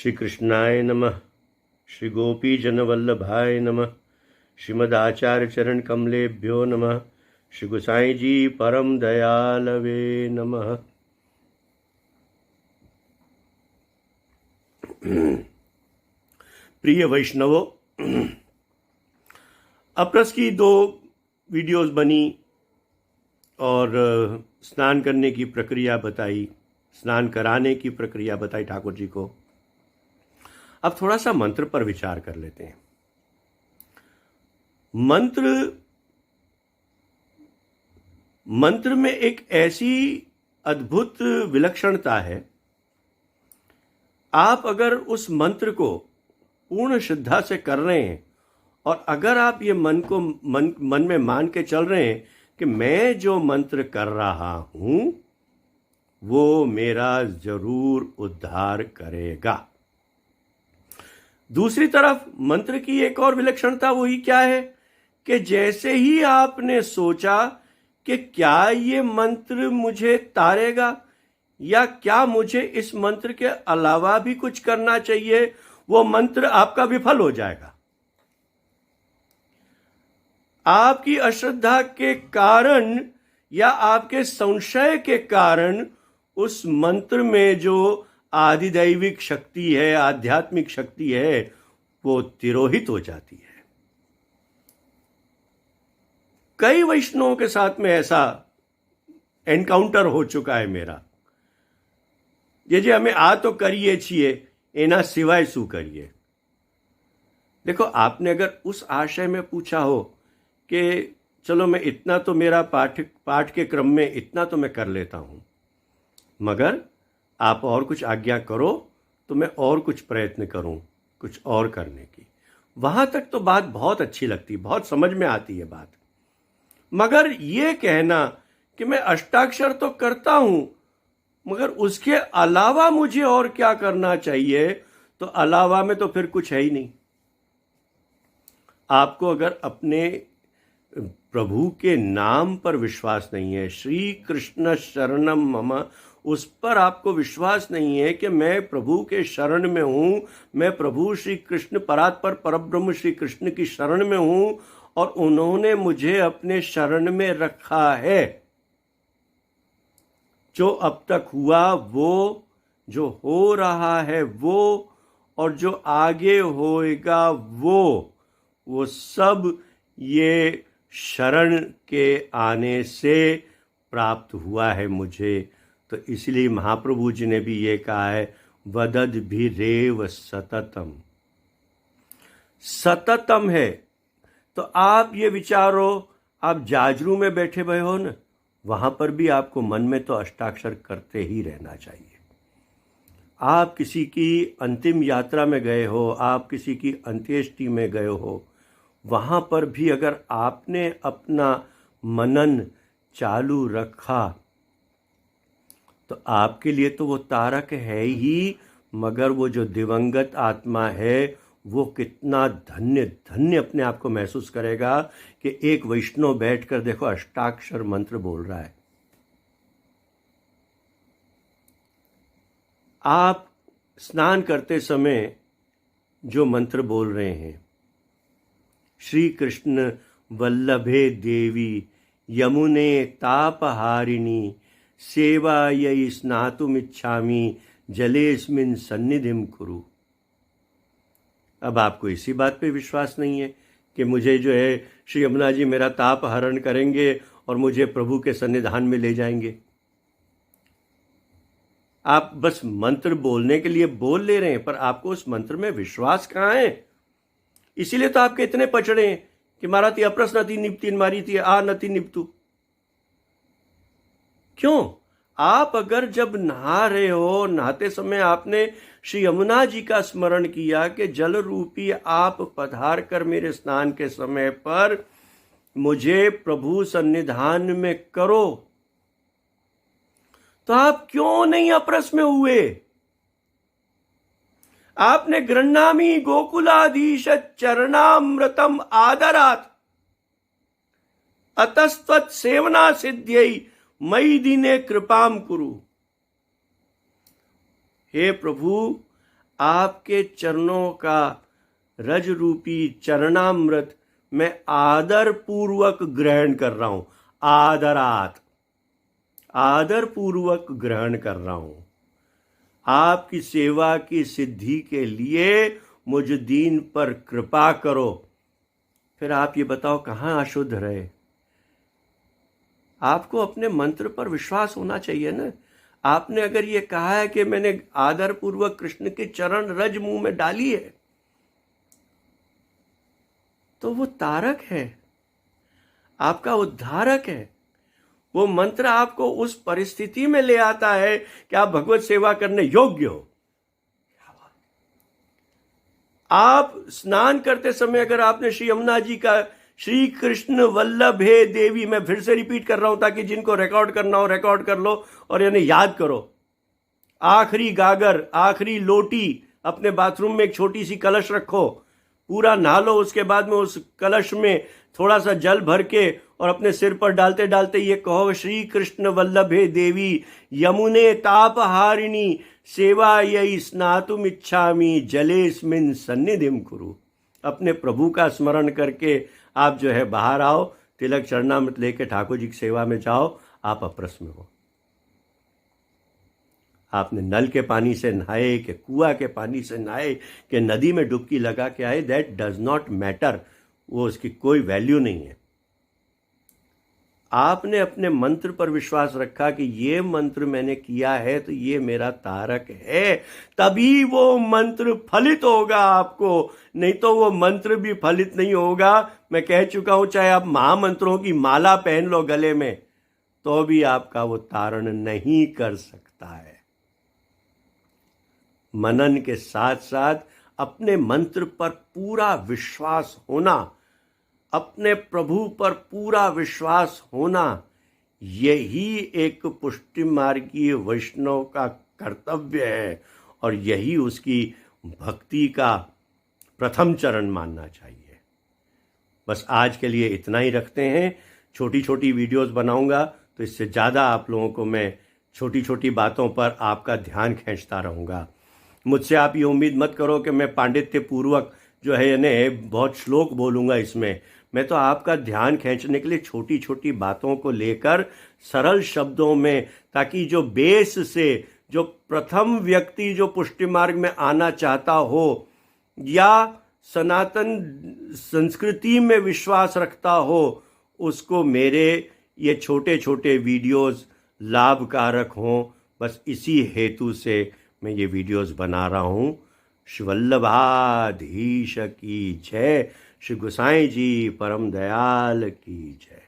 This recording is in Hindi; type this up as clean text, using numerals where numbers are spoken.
श्री कृष्णाय नमः। श्री गोपी जनवल्लभाय नमः। श्रीमदाचार्य चरण कमलेभ्यो नमः। श्री गोसाई जी परम दयालवे नमः। प्रिय वैष्णवों, अपरस की 2 वीडियोस बनी और स्नान करने की प्रक्रिया बताई, स्नान कराने की प्रक्रिया बताई ठाकुर जी को। अब थोड़ा सा मंत्र पर विचार कर लेते हैं। मंत्र में एक ऐसी अद्भुत विलक्षणता है, आप अगर उस मंत्र को पूर्ण श्रद्धा से कर रहे हैं और अगर आप ये मन में मान के चल रहे हैं कि मैं जो मंत्र कर रहा हूं वो मेरा जरूर उद्धार करेगा। दूसरी तरफ मंत्र की एक और विलक्षणता वही क्या है कि जैसे ही आपने सोचा कि क्या ये मंत्र मुझे तारेगा या क्या मुझे इस मंत्र के अलावा भी कुछ करना चाहिए, वो मंत्र आपका विफल हो जाएगा। आपकी अश्रद्धा के कारण या आपके संशय के कारण उस मंत्र में जो आधिदैविक शक्ति है, आध्यात्मिक शक्ति है, वो तिरोहित हो जाती है। कई वैष्णवों के साथ में ऐसा एनकाउंटर हो चुका है मेरा। जे हमें आ तो करिए छिए, एना सिवाय शू करिए। देखो, आपने अगर उस आशय में पूछा हो कि चलो मैं इतना तो मेरा पाठ के क्रम में इतना तो मैं कर लेता हूं, मगर आप और कुछ आज्ञा करो तो मैं और कुछ प्रयत्न करूं कुछ और करने की, वहां तक तो बात बहुत अच्छी लगती, बहुत समझ में आती है बात। मगर ये कहना कि मैं अष्टाक्षर तो करता हूं मगर उसके अलावा मुझे और क्या करना चाहिए, तो अलावा में तो फिर कुछ है ही नहीं। आपको अगर अपने प्रभु के नाम पर विश्वास नहीं है, श्री कृष्ण शरणम मम, उस पर आपको विश्वास नहीं है कि मैं प्रभु के शरण में हूं, मैं प्रभु श्री कृष्ण परात्पर परब्रह्म श्री कृष्ण की शरण में हूं और उन्होंने मुझे अपने शरण में रखा है। जो अब तक हुआ वो, जो हो रहा है वो, और जो आगे होएगा वो सब ये शरण के आने से प्राप्त हुआ है मुझे। तो इसलिए महाप्रभु जी ने भी ये कहा है, वदद भी रेव सततम। सततम है तो आप ये विचारो, आप जाजरू में बैठे हुए हो ना, वहां पर भी आपको मन में तो अष्टाक्षर करते ही रहना चाहिए। आप किसी की अंतिम यात्रा में गए हो, आप किसी की अंत्येष्टि में गए हो, वहां पर भी अगर आपने अपना मनन चालू रखा तो आपके लिए तो वो तारक है ही, मगर वो जो दिवंगत आत्मा है वो कितना धन्य धन्य अपने आप को महसूस करेगा कि एक वैष्णव बैठकर देखो अष्टाक्षर मंत्र बोल रहा है। आप स्नान करते समय जो मंत्र बोल रहे हैं, श्री कृष्ण वल्लभे देवी यमुने तापहारिणी सेवायै स्नातुमिच्छामि जलेस्मिन् सन्निधिं कुरु। अब आपको इसी बात पे विश्वास नहीं है कि मुझे जो है श्री यमुना जी मेरा ताप हरण करेंगे और मुझे प्रभु के सन्निधान में ले जाएंगे। आप बस मंत्र बोलने के लिए बोल ले रहे हैं, पर आपको उस मंत्र में विश्वास कहाँ है। इसीलिए तो आपके इतने पचड़े हैं कि मारा थी अपरस नती निपतीन मारी थी आ नती निपतू। क्यों? आप अगर जब नहा रहे हो, नहाते समय आपने श्री यमुना जी का स्मरण किया कि जल रूपी आप पधार कर मेरे स्नान के समय पर मुझे प्रभु सन्निधान में करो, तो आप क्यों नहीं अपरस में हुए? आपने गृह्णामि गोकुलाधीश चरणामृतम आदरात अतस्त्वत् सेवना सिद्ध्यै मई दीने कृपाम कुरु। हे प्रभु, आपके चरणों का रज रूपी चरणामृत मैं आदर पूर्वक ग्रहण कर रहा हूं। आदर पूर्वक ग्रहण कर रहा हूं। आपकी सेवा की सिद्धि के लिए मुझ दीन पर कृपा करो। फिर आप ये बताओ कहां अशुद्ध रहे? आपको अपने मंत्र पर विश्वास होना चाहिए ना। आपने अगर ये कहा है कि मैंने आदर पूर्वक कृष्ण के चरण रज मुंह में डाली है, तो वो तारक है, आपका उद्धारक है। वो मंत्र आपको उस परिस्थिति में ले आता है कि आप भगवत सेवा करने योग्य हो। आप स्नान करते समय अगर आपने श्री यमुना जी का श्री कृष्ण वल्लभे देवी, मैं फिर से रिपीट कर रहा हूं ताकि जिनको रिकॉर्ड करना हो रिकॉर्ड कर लो और यानी याद करो। आखिरी गागर, आखिरी लोटी, अपने बाथरूम में एक छोटी सी कलश रखो, पूरा नहा लो। उसके बाद में उस कलश में थोड़ा सा जल भर के और अपने सिर पर डालते डालते ये कहो, श्री कृष्ण वल्लभे देवी यमुने तापहारिणी सेवा यही स्नातुम इच्छामि जलेस्मिन सन्निधिम कुरु। अपने प्रभु का स्मरण करके आप जो है बाहर आओ, तिलक चरणामृत लेके ठाकुर जी की सेवा में जाओ, आप अप्रश्न हो। आपने नल के पानी से नहाए कि कुआं के पानी से नहाए कि नदी में डुबकी लगा के आए, दैट डज नॉट मैटर। वो उसकी कोई वैल्यू नहीं है। आपने अपने मंत्र पर विश्वास रखा कि ये मंत्र मैंने किया है तो ये मेरा तारक है, तभी वो मंत्र फलित होगा आपको, नहीं तो वो मंत्र भी फलित नहीं होगा। मैं कह चुका हूं, चाहे आप महामंत्रों की माला पहन लो गले में, तो भी आपका वो तारण नहीं कर सकता है। मनन के साथ साथ अपने मंत्र पर पूरा विश्वास होना, अपने प्रभु पर पूरा विश्वास होना, यही एक पुष्टि मार्गीय वैष्णव का कर्तव्य है और यही उसकी भक्ति का प्रथम चरण मानना चाहिए। बस आज के लिए इतना ही रखते हैं। छोटी छोटी वीडियोस बनाऊंगा तो इससे ज़्यादा आप लोगों को मैं छोटी छोटी बातों पर आपका ध्यान खींचता रहूँगा। मुझसे आप ये उम्मीद मत करो कि मैं पांडित्य पूर्वक जो है यानी बहुत श्लोक बोलूँगा इसमें। मैं तो आपका ध्यान खींचने के लिए छोटी छोटी बातों को लेकर सरल शब्दों में, ताकि जो बेस से जो प्रथम व्यक्ति जो पुष्टि मार्ग में आना चाहता हो या सनातन संस्कृति में विश्वास रखता हो, उसको मेरे ये छोटे छोटे वीडियोस लाभकारक हों। बस इसी हेतु से मैं ये वीडियोस बना रहा हूँ। श्री वल्लभाधीश की जय। श्री गोसाई जी परम दयाल की जय।